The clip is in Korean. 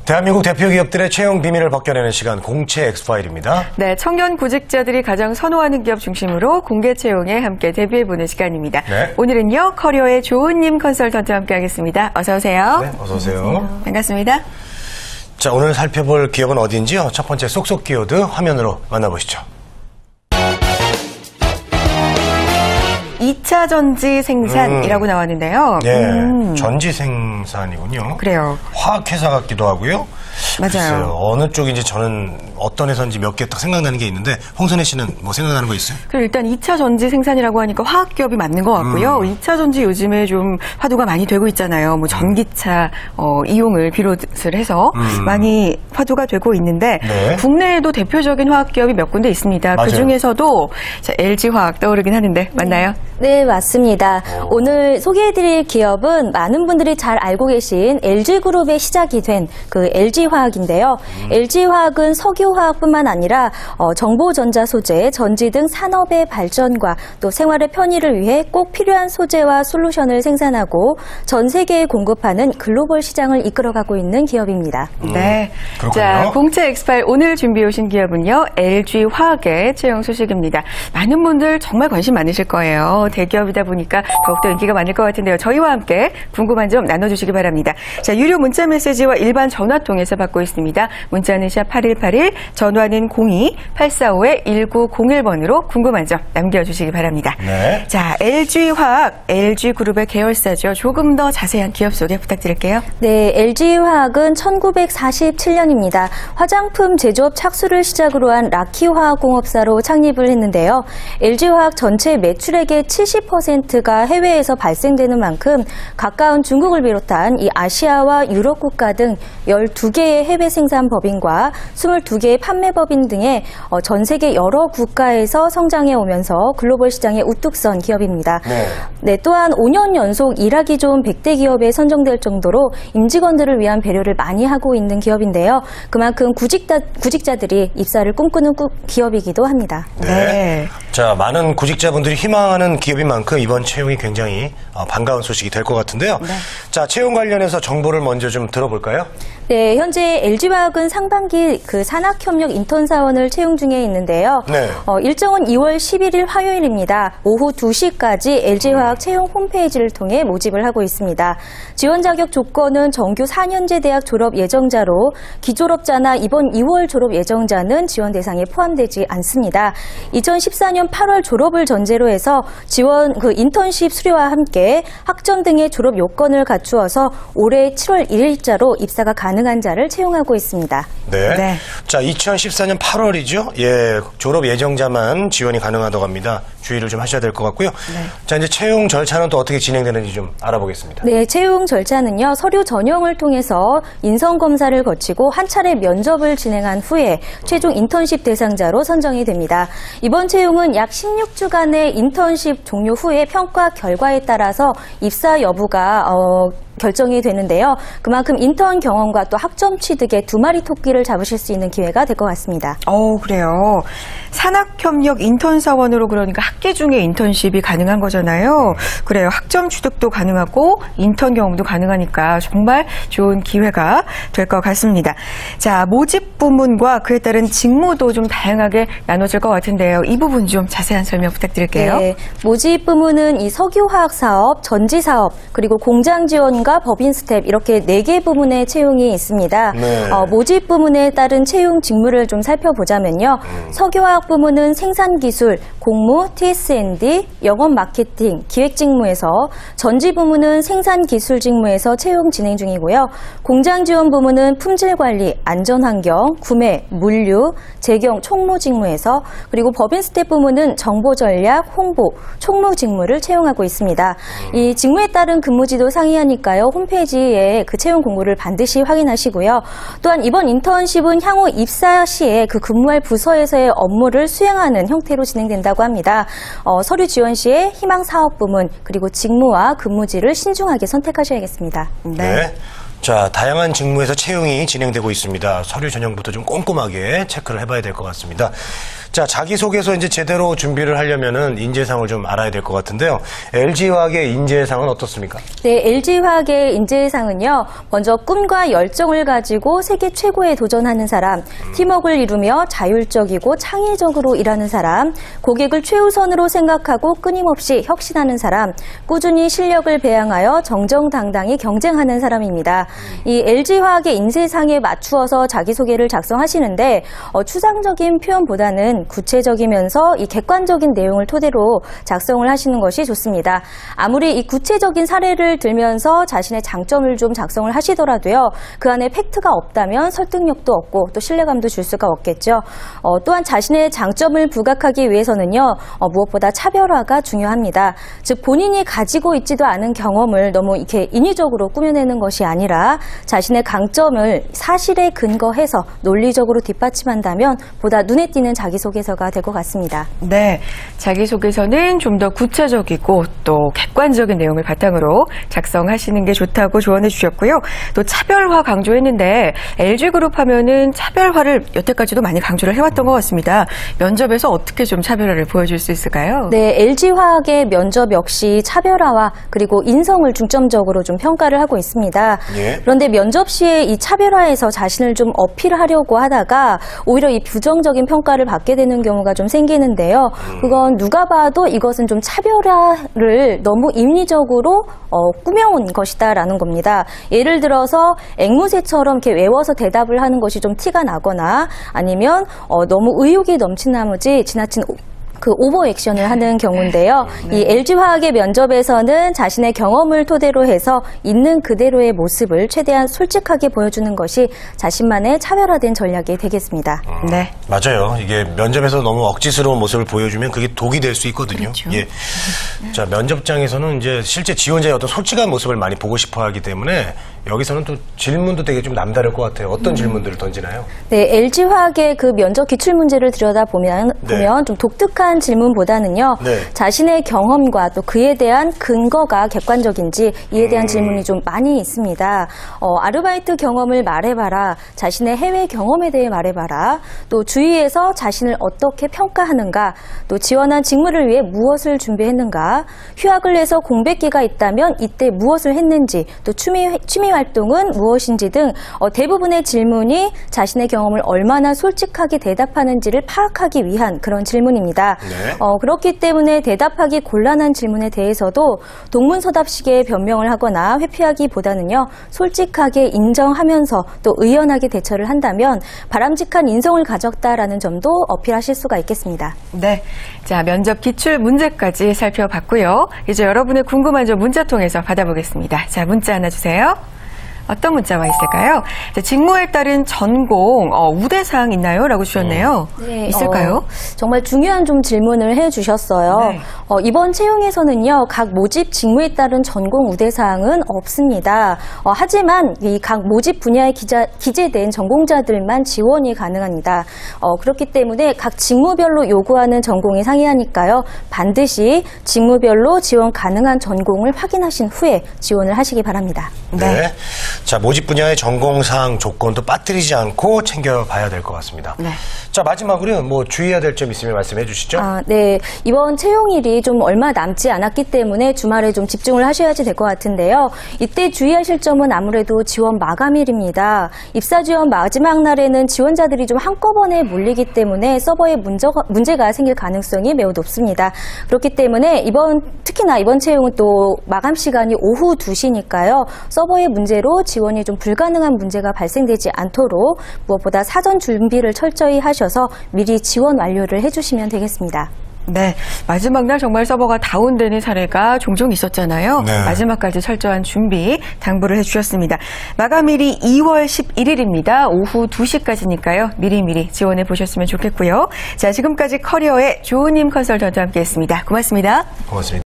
대한민국 대표 기업들의 채용 비밀을 벗겨내는 시간 공채 엑스파일입니다. 네, 청년 구직자들이 가장 선호하는 기업 중심으로 공개 채용에 함께 대비해보는 시간입니다. 네. 오늘은요, 커리어의 조은님 컨설턴트와 함께하겠습니다. 어서 오세요. 네, 어서 오세요. 반갑습니다. 자, 오늘 살펴볼 기업은 어디인지요? 첫 번째 쏙쏙 키워드 화면으로 만나보시죠. 2차 전지 생산이라고 나왔는데요. 네, 전지 생산이군요. 그래요. 화학회사 같기도 하고요. 맞아요. 글쎄요, 어느 쪽인지 저는 어떤 회사인지 몇 개 딱 생각나는 게 있는데 홍선혜 씨는 뭐 생각나는 거 있어요? 그럼 일단 2차 전지 생산이라고 하니까 화학기업이 맞는 것 같고요. 2차 전지 요즘에 좀 화두가 많이 되고 있잖아요. 뭐 전기차 이용을 비롯을 해서 많이 화두가 되고 있는데 네. 국내에도 대표적인 화학기업이 몇 군데 있습니다. 맞아요. 그중에서도 LG화학 떠오르긴 하는데 맞나요? 네, 맞습니다. 오늘 소개해드릴 기업은 많은 분들이 잘 알고 계신 LG그룹의 시작이 된 그 LG화학인데요. LG화학은 석유화학뿐만 아니라 정보전자 소재, 전지 등 산업의 발전과 또 생활의 편의를 위해 꼭 필요한 소재와 솔루션을 생산하고 전 세계에 공급하는 글로벌 시장을 이끌어가고 있는 기업입니다. 네. 그렇군요. 자, 공채 엑스파일 오늘 준비해 오신 기업은요. LG화학의 채용 소식입니다. 많은 분들 정말 관심 많으실 거예요. 대기업이다 보니까 더욱더 인기가 많을 것 같은데요. 저희와 함께 궁금한 점 나눠주시기 바랍니다. 자, 유료 문자 메시지와 일반 전화 통해서 받고 있습니다. 문자는 샵 8181, 전화는 02-845-1901번으로 궁금한 점 남겨주시기 바랍니다. 네. 자, LG화학, LG그룹의 계열사죠. 조금 더 자세한 기업 소개 부탁드릴게요. 네, LG화학은 1947년입니다. 화장품 제조업 착수를 시작으로 한 라키화학공업사로 창립을 했는데요. LG화학 전체 매출액의 70%가 해외에서 발생되는 만큼 가까운 중국을 비롯한 이 아시아와 유럽 국가 등 12개의 해외 생산 법인과 22개의 판매 법인 등의 전 세계 여러 국가에서 성장해 오면서 글로벌 시장에 우뚝 선 기업입니다. 네, 또한 5년 연속 일하기 좋은 100대 기업에 선정될 정도로 임직원들을 위한 배려를 많이 하고 있는 기업인데요. 그만큼 구직자들이 입사를 꿈꾸는 기업이기도 합니다. 네. 자, 많은 구직자분들이 희망하는 기업인 만큼 이번 채용이 굉장히 반가운 소식이 될 것 같은데요. 네. 자, 채용 관련해서 정보를 먼저 좀 들어볼까요? 네, 현재 LG화학은 상반기 그 산학협력 인턴 사원을 채용 중에 있는데요. 네. 일정은 2월 11일 화요일입니다. 오후 2시까지 LG화학 채용 홈페이지를 통해 모집을 하고 있습니다. 지원 자격 조건은 정규 4년제 대학 졸업 예정자로 기졸업자나 이번 2월 졸업 예정자는 지원 대상에 포함되지 않습니다. 2014년 8월 졸업을 전제로 해서 지원 인턴십 수료와 함께 학점 등의 졸업 요건을 갖추어서 올해 7월 1일자로 입사가 가능한 자를 채용하고 있습니다. 네. 네. 자, 2014년 8월이죠. 예, 졸업 예정자만 지원이 가능하다고 합니다. 주의를 좀 하셔야 될 것 같고요. 네. 자, 이제 채용 절차는 또 어떻게 진행되는지 좀 알아보겠습니다. 네, 채용 절차는요. 서류 전형을 통해서 인성 검사를 거치고 한 차례 면접을 진행한 후에 최종 인턴십 대상자로 선정이 됩니다. 이번 채용은 약 16주간의 인턴십 종료 후에 평가 결과에 따라서 입사 여부가 결정이 되는데요. 그만큼 인턴 경험과 또 학점 취득에 두 마리 토끼를 잡으실 수 있는 기회가 될 것 같습니다. 그래요. 산학협력 인턴 사원으로 그러니까 학기 중에 인턴십이 가능한 거잖아요. 그래요. 학점 취득도 가능하고 인턴 경험도 가능하니까 정말 좋은 기회가 될 것 같습니다. 자, 모집 부문과 그에 따른 직무도 좀 다양하게 나눠질 것 같은데요. 이 부분 좀 자세한 설명 부탁드릴게요. 네, 모집 부문은 이 석유화학 사업, 전지 사업, 그리고 공장 지원과 법인 스텝 이렇게 4개 부문의 채용이 있습니다. 네. 모집 부문에 따른 채용 직무를 좀 살펴보자면요. 석유화학 부문은 생산기술, 공무, TS&D, 영업 마케팅, 기획 직무에서 전지 부문은 생산기술 직무에서 채용 진행 중이고요. 공장 지원 부문은 품질관리, 안전환경, 구매, 물류, 재경, 총무 직무에서 그리고 법인 스텝 부문은 정보전략, 홍보, 총무 직무를 채용하고 있습니다. 이 직무에 따른 근무지도 상이하니까요. 홈페이지에 그 채용 공고를 반드시 확인하시고요. 또한 이번 인턴십은 향후 입사 시에 그 근무할 부서에서의 업무를 수행하는 형태로 진행된다고 합니다. 서류 지원 시에 희망 사업 부문 그리고 직무와 근무지를 신중하게 선택하셔야겠습니다. 네. 자, 다양한 직무에서 채용이 진행되고 있습니다. 서류 전형부터 좀 꼼꼼하게 체크를 해봐야 될 것 같습니다. 자, 자기소개서 이제 제대로 준비를 하려면은 인재상을 좀 알아야 될 것 같은데요. LG화학의 인재상은 어떻습니까? 네, LG화학의 인재상은요. 먼저 꿈과 열정을 가지고 세계 최고에 도전하는 사람, 팀워크를 이루며 자율적이고 창의적으로 일하는 사람, 고객을 최우선으로 생각하고 끊임없이 혁신하는 사람, 꾸준히 실력을 배양하여 정정당당히 경쟁하는 사람입니다. 이 LG화학의 인재상에 맞추어서 자기소개를 작성하시는데 추상적인 표현보다는 구체적이면서 이 객관적인 내용을 토대로 작성을 하시는 것이 좋습니다. 아무리 이 구체적인 사례를 들면서 자신의 장점을 좀 작성을 하시더라도요. 그 안에 팩트가 없다면 설득력도 없고 또 신뢰감도 줄 수가 없겠죠. 또한 자신의 장점을 부각하기 위해서는요. 무엇보다 차별화가 중요합니다. 즉 본인이 가지고 있지도 않은 경험을 너무 이렇게 인위적으로 꾸며내는 것이 아니라 자신의 강점을 사실에 근거해서 논리적으로 뒷받침한다면 보다 눈에 띄는 자기소개서가 될 것 같습니다. 네, 자기소개서는 좀 더 구체적이고 또 객관적인 내용을 바탕으로 작성하시는 게 좋다고 조언해 주셨고요. 또 차별화 강조했는데 LG그룹 하면은 차별화를 여태까지도 많이 강조를 해왔던 것 같습니다. 면접에서 어떻게 좀 차별화를 보여줄 수 있을까요? 네, LG화학의 면접 역시 차별화와 그리고 인성을 중점적으로 좀 평가를 하고 있습니다. 예. 그런데 면접 시에 이 차별화에서 자신을 좀 어필하려고 하다가 오히려 이 부정적인 평가를 받게 되는 경우가 좀 생기는데요. 그건 누가 봐도 이것은 좀 차별화를 너무 인위적으로 꾸며온 것이다라는 겁니다. 예를 들어서 앵무새처럼 이렇게 외워서 대답을 하는 것이 좀 티가 나거나 아니면 너무 의욕이 넘친 나머지 지나친 그 오버 액션을 하는 경우인데요. 이 LG화학의 면접에서는 자신의 경험을 토대로 해서 있는 그대로의 모습을 최대한 솔직하게 보여주는 것이 자신만의 차별화된 전략이 되겠습니다. 네. 맞아요. 이게 면접에서 너무 억지스러운 모습을 보여주면 그게 독이 될 수 있거든요. 그렇죠. 예. 자, 면접장에서는 이제 실제 지원자의 어떤 솔직한 모습을 많이 보고 싶어 하기 때문에 여기서는 또 질문도 되게 좀 남다를 것 같아요. 어떤 질문들을 던지나요? 네, LG화학의 그 면접 기출문제를 들여다보면 네. 좀 독특한 질문보다는요. 네. 자신의 경험과 또 그에 대한 근거가 객관적인지 이에 대한 질문이 좀 많이 있습니다. 아르바이트 경험을 말해봐라. 자신의 해외 경험에 대해 말해봐라. 또 주위에서 자신을 어떻게 평가하는가. 또 지원한 직무를 위해 무엇을 준비했는가. 휴학을 해서 공백기가 있다면 이때 무엇을 했는지. 또 취미 활동은 무엇인지 등 대부분의 질문이 자신의 경험을 얼마나 솔직하게 대답하는지를 파악하기 위한 그런 질문입니다. 네. 그렇기 때문에 대답하기 곤란한 질문에 대해서도 동문서답식의 변명을 하거나 회피하기보다는요. 솔직하게 인정하면서 또 의연하게 대처를 한다면 바람직한 인성을 가졌다라는 점도 어필하실 수가 있겠습니다. 네. 자, 면접 기출 문제까지 살펴봤고요. 이제 여러분의 궁금한 점 문자 통해서 받아보겠습니다. 자, 문자 하나 주세요. 어떤 문자가 있을까요? 자, 직무에 따른 전공, 우대사항 있나요? 라고 주셨네요. 네, 있을까요? 정말 중요한 좀 질문을 해주셨어요. 네. 이번 채용에서는요, 각 모집 직무에 따른 전공 우대사항은 없습니다. 하지만 이 각 모집 분야에 기재된 전공자들만 지원이 가능합니다. 그렇기 때문에 각 직무별로 요구하는 전공이 상이하니까요, 반드시 직무별로 지원 가능한 전공을 확인하신 후에 지원을 하시기 바랍니다. 네. 자, 모집 분야의 전공사항 조건도 빠뜨리지 않고 챙겨봐야 될 것 같습니다. 네. 자, 마지막으로 뭐 주의해야 될 점 있으면 말씀해 주시죠. 네. 이번 채용일이 좀 얼마 남지 않았기 때문에 주말에 좀 집중을 하셔야지 될 것 같은데요. 이때 주의하실 점은 아무래도 지원 마감일입니다. 입사 지원 마지막 날에는 지원자들이 좀 한꺼번에 몰리기 때문에 서버에 문제가 생길 가능성이 매우 높습니다. 그렇기 때문에 특히나 이번 채용은 또 마감 시간이 오후 2시니까요. 서버의 문제로 지원이 좀 불가능한 문제가 발생되지 않도록 무엇보다 사전 준비를 철저히 하셔서 미리 지원 완료를 해주시면 되겠습니다. 네. 마지막 날 정말 서버가 다운되는 사례가 종종 있었잖아요. 네. 마지막까지 철저한 준비 당부를 해주셨습니다. 마감일이 2월 11일입니다. 오후 2시까지니까요. 미리미리 지원해 보셨으면 좋겠고요. 자, 지금까지 커리어의 조은임 컨설턴트와 함께했습니다. 고맙습니다. 고맙습니다.